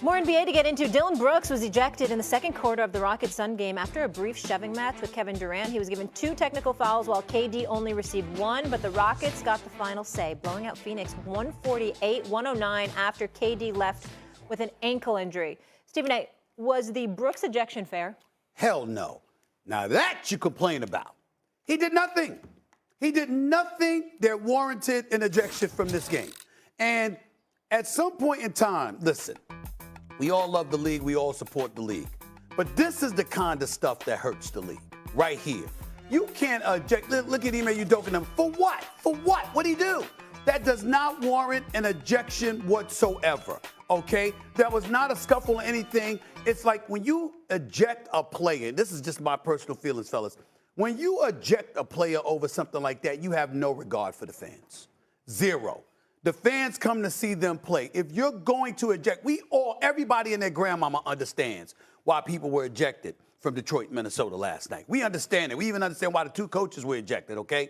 More NBA to get into. Dillon Brooks was ejected in the second quarter of the Rockets-Sun game after a brief shoving match with Kevin Durant. He was given 2 technical fouls while KD only received 1, but the Rockets got the final say, blowing out Phoenix 148-109 after KD left with an ankle injury. Stephen A., was the Brooks ejection fair? Hell no. Now that you complain about. He did nothing. He did nothing that warranted an ejection from this game. And at some point in time, listen, we all love the league. We all support the league. But this is the kind of stuff that hurts the league right here. You can't eject. Look at Ime Udoka. For what? For what? What'd he do? That does not warrant an ejection whatsoever, okay? That was not a scuffle or anything. It's like when you eject a player, this is just my personal feelings, fellas. When you eject a player over something like that, you have no regard for the fans. Zero. The fans come to see them play. If you're going to eject, everybody and their grandmama understands why people were ejected from Detroit, Minnesota last night. We understand it. We even understand why the 2 coaches were ejected, okay?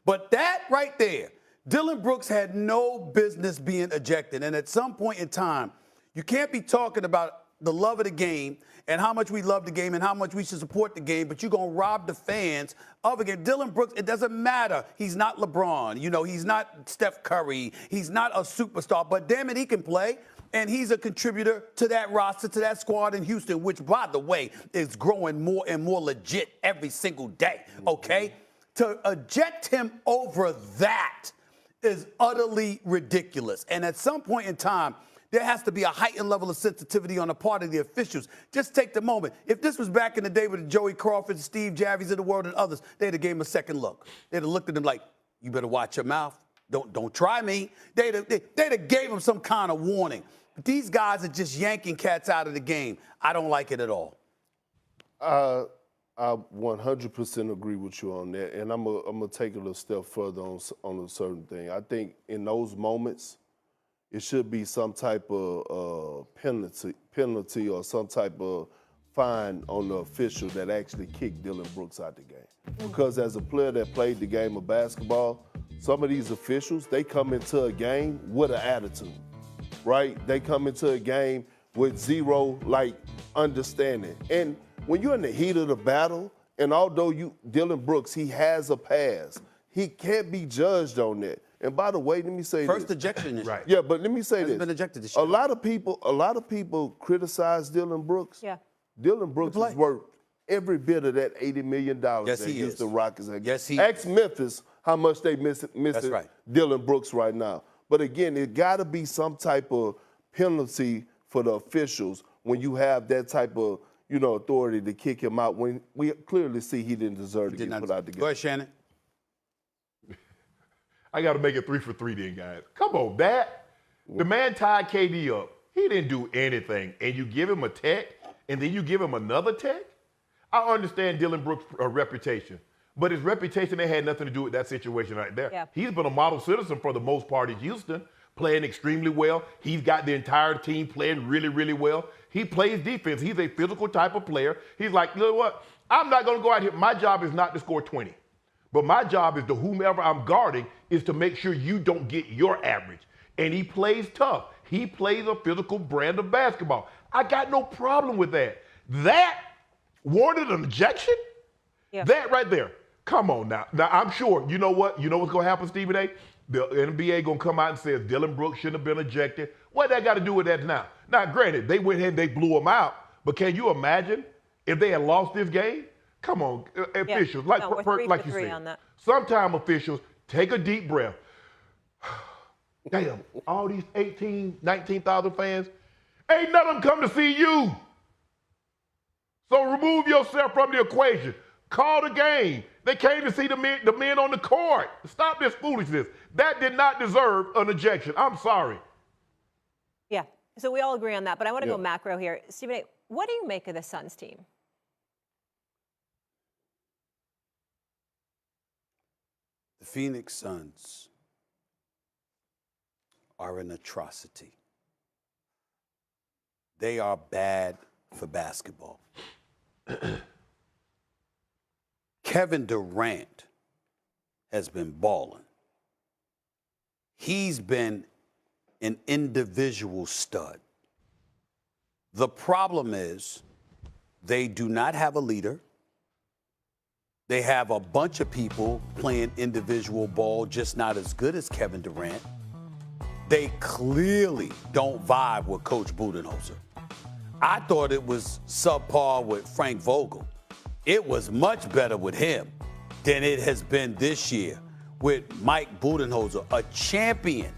But that right there, Dillon Brooks had no business being ejected. And at some point in time, you can't be talking about the love of the game and how much we love the game and how much we should support the game, but you're going to rob the fans of a game. Dillon Brooks, it doesn't matter. He's not LeBron. You know, he's not Steph Curry. He's not a superstar, but damn it, he can play. And he's a contributor to that roster, to that squad in Houston, which, by the way, is growing more and more legit every single day, okay? To eject him over that is utterly ridiculous. And at some point in time, there has to be a heightened level of sensitivity on the part of the officials. Just take the moment. If this was back in the day with the Joey Crawford, Steve Javies of the world and others, they'd have gave him a second look. They'd have looked at him like, you better watch your mouth. Don't try me. They'd have gave him some kind of warning. But these guys are just yanking cats out of the game. I don't like it at all. I 100% agree with you on that, and I'm gonna take it a step further on a certain thing. I think in those moments, it should be some type of penalty or some type of fine on the official that actually kicked Dillon Brooks out the game. Because as a player that played the game of basketball, some of these officials, they come into a game with an attitude, right? They come into a game with zero, understanding. And when you're in the heat of the battle, and although Dillon Brooks, he has a pass, he can't be judged on that. And by the way, let me say First ejection. Right. Yeah, but let me say this. Been ejected this year. A lot of people criticize Dillon Brooks. Yeah. Dillon Brooks is worth every bit of that $80 million that Houston Rockets have. Yes, he Ask Memphis how much they missing right. Dillon Brooks right now. But again, it got to be some type of penalty for the officials when you have that type of authority to kick him out when we clearly see he didn't deserve to get put out the game. Go ahead, Shannon. I got to make it 3 for 3 then, guys. Come on, Dad. The man tied KD up. He didn't do anything. And you give him a tech, and then you give him another tech? I understand Dillon Brooks' reputation, but his reputation, they had nothing to do with that situation right there. Yeah. He's been a model citizen for the most part in Houston, playing extremely well. He's got the entire team playing really, really well. He plays defense. He's a physical type of player. He's like, you know what? I'm not going to go out here. My job is not to score 20. But my job is to whomever I'm guarding is to make sure you don't get your average. And he plays tough. He plays a physical brand of basketball. I got no problem with that. That warranted an ejection? Yeah. That right there. Come on now. Now, I'm sure, you know what? You know what's going to happen, Stephen A? The NBA going to come out and say Dillon Brooks shouldn't have been ejected. What that got to do with that now? Now, granted, they went ahead and they blew him out. But can you imagine if they had lost this game? Come on, officials, like you said, sometimes officials take a deep breath. Damn, all these 18, 19,000 fans, ain't none of them come to see you. So remove yourself from the equation. Call the game. They came to see the men on the court. Stop this foolishness. That did not deserve an ejection. I'm sorry. Yeah, so we all agree on that, but I want to go macro here. Stephen A., what do you make of the Suns team? The Phoenix Suns are an atrocity. They are bad for basketball. Kevin Durant has been balling. He's been an individual stud. The problem is they do not have a leader. They have a bunch of people playing individual ball, just not as good as Kevin Durant. They clearly don't vibe with Coach Budenholzer. I thought it was subpar with Frank Vogel. It was much better with him than it has been this year with Mike Budenholzer, a champion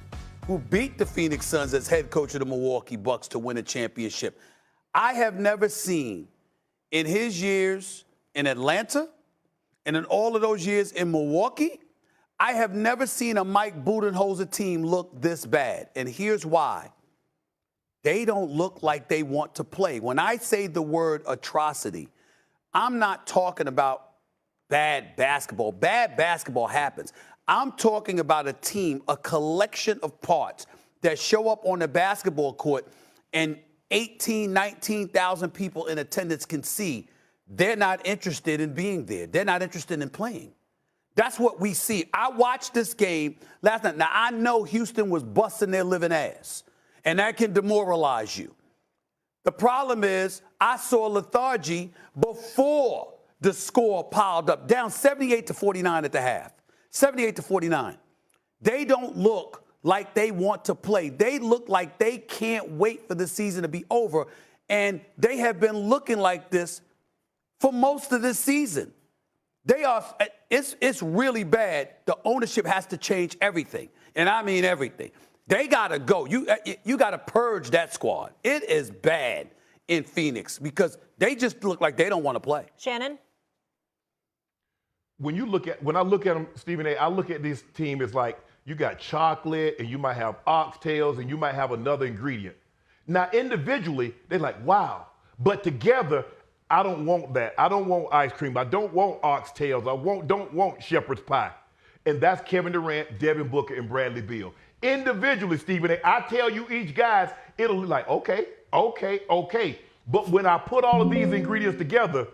who beat the Phoenix Suns as head coach of the Milwaukee Bucks to win a championship. I have never seen in his years in Atlanta and in all of those years in Milwaukee, I have never seen a Mike Budenholzer team look this bad. And here's why. They don't look like they want to play. When I say the word atrocity, I'm not talking about bad basketball. Bad basketball happens. I'm talking about a team, a collection of parts that show up on the basketball court and 18, 19,000 people in attendance can see they're not interested in being there. They're not interested in playing. That's what we see. I watched this game last night. Now, I know Houston was busting their living ass, and that can demoralize you. The problem is I saw lethargy before the score piled up, down 78-49 at the half. 78-49. They don't look like they want to play. They look like they can't wait for the season to be over, and they have been looking like this for most of this season. It's really bad. The ownership has to change everything, and I mean everything. They got to go. You got to purge that squad. It is bad in Phoenix because they just look like they don't want to play. Shannon? When I look at them, Stephen A., I look at this team as like you got chocolate and you might have oxtails and you might have another ingredient. Now, individually, they're like, wow. But together, I don't want that. I don't want ice cream. I don't want oxtails. I don't want shepherd's pie. And that's Kevin Durant, Devin Booker, and Bradley Beal. Individually, Stephen A., I tell you each guys, it'll be like, okay. But when I put all of these ingredients together,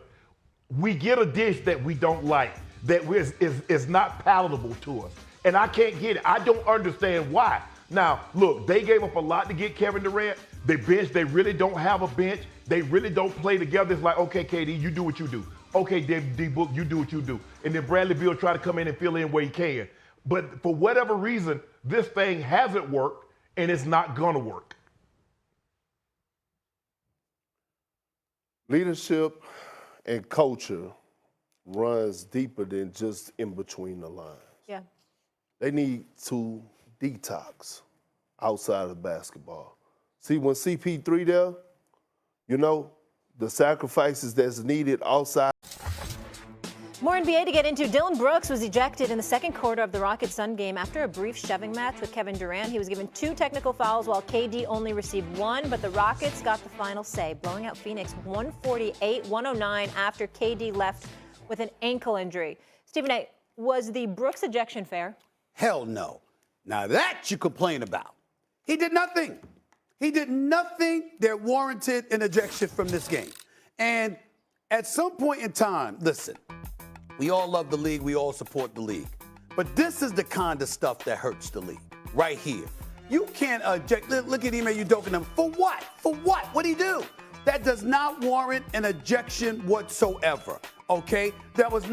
we get a dish that we don't like, that is not palatable to us. And I can't get it. I don't understand why. Now, look, they gave up a lot to get Kevin Durant. They really don't have a bench. They really don't play together. It's like, okay, KD, you do what you do. Okay, D-Book, you do what you do. And then Bradley Beal try to come in and fill in where he can. But for whatever reason, this thing hasn't worked, and it's not going to work. Leadership and culture runs deeper than just in between the lines. Yeah. They need to detox outside of basketball. See, when CP3 there, you know, the sacrifices that's needed outside. More NBA to get into. Dillon Brooks was ejected in the second quarter of the Rockets-Sun game after a brief shoving match with Kevin Durant. He was given 2 technical fouls while KD only received 1, but the Rockets got the final say, blowing out Phoenix 148-109 after KD left with an ankle injury. Stephen A., was the Brooks ejection fair? Hell no. Now that you complain about. He did nothing. He did nothing that warranted an ejection from this game. And at some point in time, listen, we all love the league. We all support the league. But this is the kind of stuff that hurts the league right here. You can't eject. Look at Ime Udoka. For what? For what? What'd he do? That does not warrant an ejection whatsoever. Okay? That was